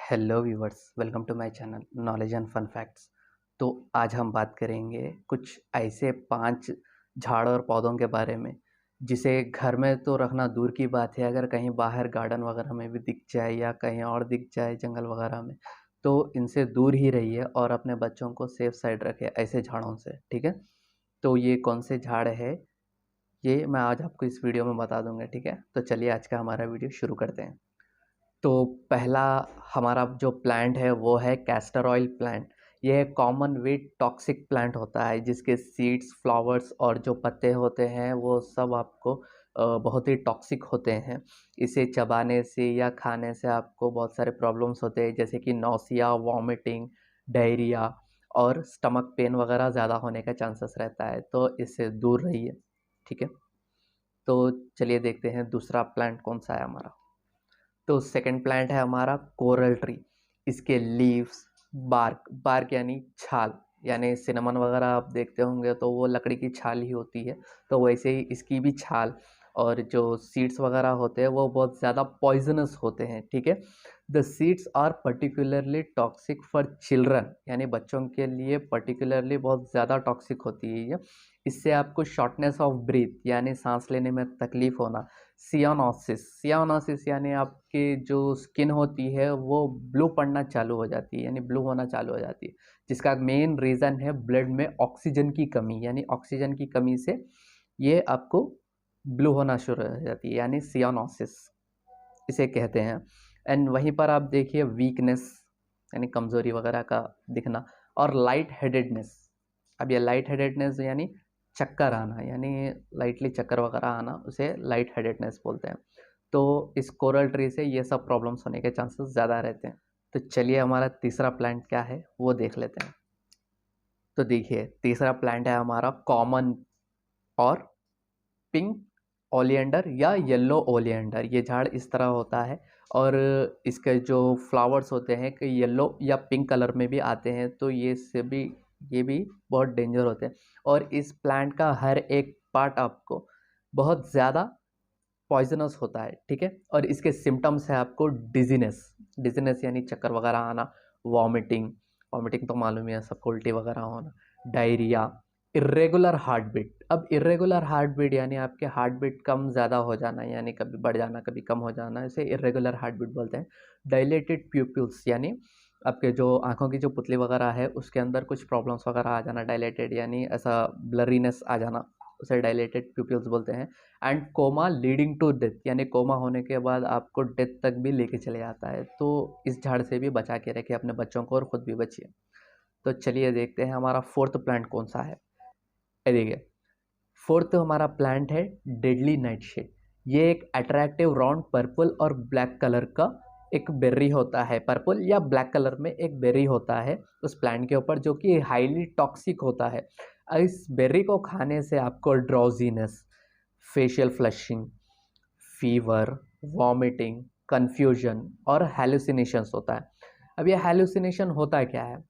Hello viewers, welcome to my channel knowledge and fun facts. तो आज हम बात करेंगे कुछ ऐसे 5 झाड़ और पौधों के बारे में जिसे घर में तो रखना दूर की बात है, अगर कहीं बाहर गार्डन वगैरह में भी दिख जाए या कहीं और दिख जाए जंगल वगैरह में, तो इनसे दूर ही रहिए और अपने बच्चों को सेफ साइड रखें ऐसे झाड़ों से। ठीक है, तो ये कौन से झाड़ है ये मैं आज आपको इस वीडियो में बता दूंगा। ठीक है, तो चलिए आज का हमारा वीडियो शुरू करते हैं। तो पहला हमारा जो प्लांट है वो है कैस्टर ऑयल प्लांट। यह एक कॉमन वीड टॉक्सिक प्लांट होता है जिसके सीड्स, फ्लावर्स और जो पत्ते होते हैं वो सब आपको बहुत ही टॉक्सिक होते हैं। इसे चबाने से या खाने से आपको बहुत सारे प्रॉब्लम्स होते हैं, जैसे कि नौसिया, वॉमिटिंग, डायरिया और स्टमक पेन वगैरह ज़्यादा होने का चांसेस रहता है, तो इससे दूर रहिए। ठीक है, तो चलिए देखते हैं दूसरा प्लांट कौन सा है हमारा। तो सेकंड प्लांट है हमारा कोरल ट्री। इसके लीव्स, बार्क बार्क यानी छाल, यानी सिनेमन वगैरह आप देखते होंगे तो वो लकड़ी की छाल ही होती है, तो वैसे ही इसकी भी छाल और जो सीड्स वगैरह होते हैं वो बहुत ज़्यादा पॉइजनस होते हैं। ठीक है, the seeds are particularly toxic for children, यानी बच्चों के लिए पर्टिकुलरली बहुत ज़्यादा टॉक्सिक होती है ये। इससे आपको शॉर्टनेस ऑफ ब्रीथ यानी सांस लेने में तकलीफ होना, सियानोसिस यानी आपकी जो स्किन होती है वो ब्लू पड़ना चालू हो जाती है, यानी ब्लू होना चालू हो जाती है, जिसका मेन रीज़न है ब्लड में ऑक्सीजन की कमी, यानी ऑक्सीजन की कमी से ये आपको ब्लू होना शुरू हो जाती है, यानी सियानोसिस इसे कहते हैं। एंड वहीं पर आप देखिए वीकनेस यानी कमज़ोरी वगैरह का दिखना, और लाइट हेडेडनेस। अब ये लाइट हेडेडनेस यानी चक्कर आना, यानी लाइटली चक्कर वगैरह आना, उसे लाइट हेडेडनेस बोलते हैं। तो इस कोरल ट्री से ये सब प्रॉब्लम्स होने के चांसेस ज़्यादा रहते हैं। तो चलिए हमारा तीसरा प्लांट क्या है वो देख लेते हैं। तो देखिए तीसरा प्लांट है हमारा कॉमन और पिंक ओलिएंडर या येलो ओलिएंडर। ये झाड़ इस तरह होता है और इसके जो फ्लावर्स होते हैं कि येलो या पिंक कलर में भी आते हैं, तो ये भी बहुत डेंजर होते हैं। और इस प्लांट का हर एक पार्ट आपको बहुत ज़्यादा पॉइजनस होता है। ठीक है, और इसके सिम्टम्स है आपको डिजीनेस, डिजीनेस यानी चक्कर वगैरह आना, वॉमिटिंग, वॉमिटिंग तो मालूम ही है सबको, उल्टी वगैरह होना, डायरिया, इरेगुलर हार्ट बीट। अब इरेगुलर हार्ट बीट यानी आपके हार्ट बीट कम ज़्यादा हो जाना, यानी कभी बढ़ जाना कभी कम हो जाना, इसे इरेगुलर हार्ट बीट बोलते हैं। डायलेटेड प्यूपिल्स यानी आपके जो आंखों की जो पुतली वगैरह है उसके अंदर कुछ प्रॉब्लम्स वगैरह आ जाना, डायलेटेड यानी ऐसा ब्लरीनेस आ जाना, उसे डायलेटेड प्यूपिल्स बोलते हैं। And coma leading to death, यानी कोमा होने के बाद आपको डेथ तक भी लेके चले जाता है। तो इस झाड़ से भी बचा के रखिए अपने बच्चों को और ख़ुद भी बचिए। तो चलिए देखते हैं हमारा फोर्थ प्लांट कौन सा है। देखिए फोर्थ हमारा प्लांट है डेडली नाइटशेड। ये एक अट्रैक्टिव राउंड पर्पल और ब्लैक कलर का एक बेर्री होता है, पर्पल या ब्लैक कलर में एक बेर्री होता है उस प्लांट के ऊपर, जो कि हाईली टॉक्सिक होता है। इस बेर्री को खाने से आपको drowsiness, facial flushing, fever, vomiting, confusion और हेलुसिनेशंस होता है। अब ये हेलुसिनेशन होता क्या है,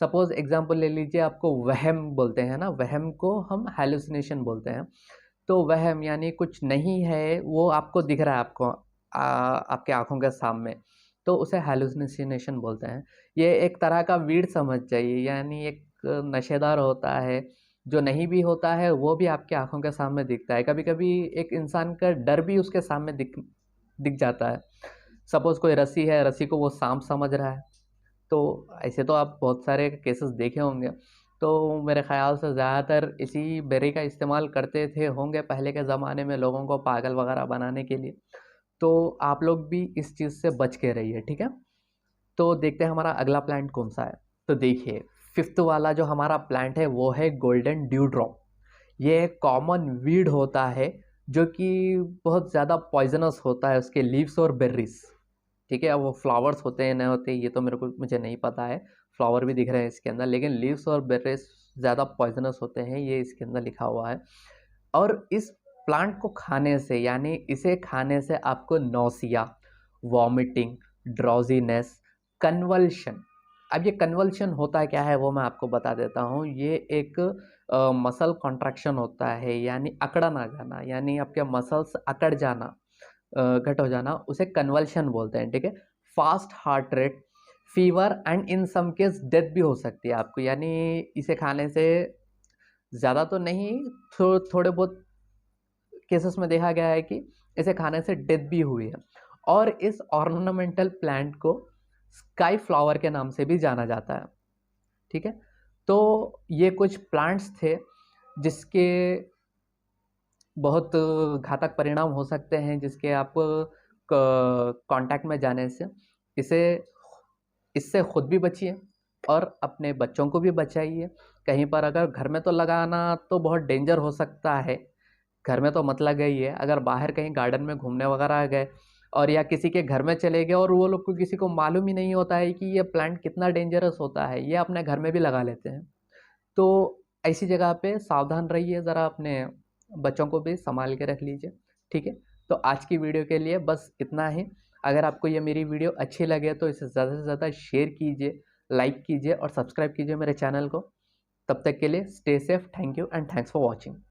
सपोज एग्जांपल ले लीजिए, आपको वहम बोलते हैं ना, वहम को हम हेलुसिनेशन बोलते हैं। तो वहम यानी कुछ नहीं है वो आपको दिख रहा है, आपको आपके आंखों के सामने, तो उसे हेलुसिनेशन बोलते हैं। ये एक तरह का वीड समझ जाइए, यानी एक नशेदार होता है, जो नहीं भी होता है वो भी आपके आंखों के सामने दिखता है। कभी कभी एक इंसान का डर भी उसके सामने दिख दिख जाता है। सपोज कोई रस्सी है, रस्सी को वो सांप समझ रहा है, तो ऐसे तो आप बहुत सारे केसेस देखे होंगे। तो मेरे ख्याल से ज़्यादातर इसी बेरी का इस्तेमाल करते थे होंगे पहले के ज़माने में, लोगों को पागल वगैरह बनाने के लिए। तो आप लोग भी इस चीज़ से बच के रहिए। ठीक है, तो देखते हैं हमारा अगला प्लांट कौन सा है। तो देखिए फिफ्थ वाला जो हमारा प्लांट है वो है गोल्डन ड्यूड्रॉप। ये एक कॉमन वीड होता है जो कि बहुत ज़्यादा पॉइजनस होता है, उसके लीव्स और बेर्रीज। ठीक है, अब वो फ्लावर्स होते हैं नहीं होते ये तो मुझे नहीं पता है, फ्लावर भी दिख रहे हैं इसके अंदर, लेकिन लीव्स और बेर्रीज ज़्यादा पॉइजनस होते हैं, ये इसके अंदर लिखा हुआ है। और इस प्लांट को खाने से, यानी इसे खाने से आपको नौसिया, वॉमिटिंग, ड्राउजीनेस, कन्वल्शन। अब ये कन्वल्शन होता क्या है वो मैं आपको बता देता हूँ। ये एक मसल कॉन्ट्रैक्शन होता है, यानी अकड़न आ जाना, यानी आपके मसल्स अकड़ जाना, घट हो जाना, उसे कन्वल्शन बोलते हैं। ठीक है, fast heart rate, fever and in some case death भी हो सकती है आपको, यानी इसे खाने से ज़्यादा तो नहीं, थोड़े बहुत केसेस में देखा गया है कि इसे खाने से डेथ भी हुई है। और इस ऑर्नामेंटल प्लांट को स्काई फ्लावर के नाम से भी जाना जाता है। ठीक है, तो ये कुछ प्लांट्स थे जिसके बहुत घातक परिणाम हो सकते हैं, जिसके आप कांटेक्ट में जाने से इसे इससे खुद भी बचिए और अपने बच्चों को भी बचाइए। कहीं पर अगर घर में तो लगाना तो बहुत डेंजर हो सकता है, घर में तो मत लगाइए। अगर बाहर कहीं गार्डन में घूमने वगैरह गए और या किसी के घर में चले गए और वो लोग को किसी को मालूम ही नहीं होता है कि ये प्लांट कितना डेंजरस होता है, ये अपने घर में भी लगा लेते हैं। तो ऐसी जगह पे सावधान रहिए, ज़रा अपने बच्चों को भी संभाल के रख लीजिए। ठीक है, तो आज की वीडियो के लिए बस इतना ही। अगर आपको ये मेरी वीडियो अच्छी लगे तो इसे ज़्यादा से ज़्यादा शेयर कीजिए, लाइक कीजिए और सब्सक्राइब कीजिए मेरे चैनल को। तब तक के लिए stay safe, thank you and thanks for watching.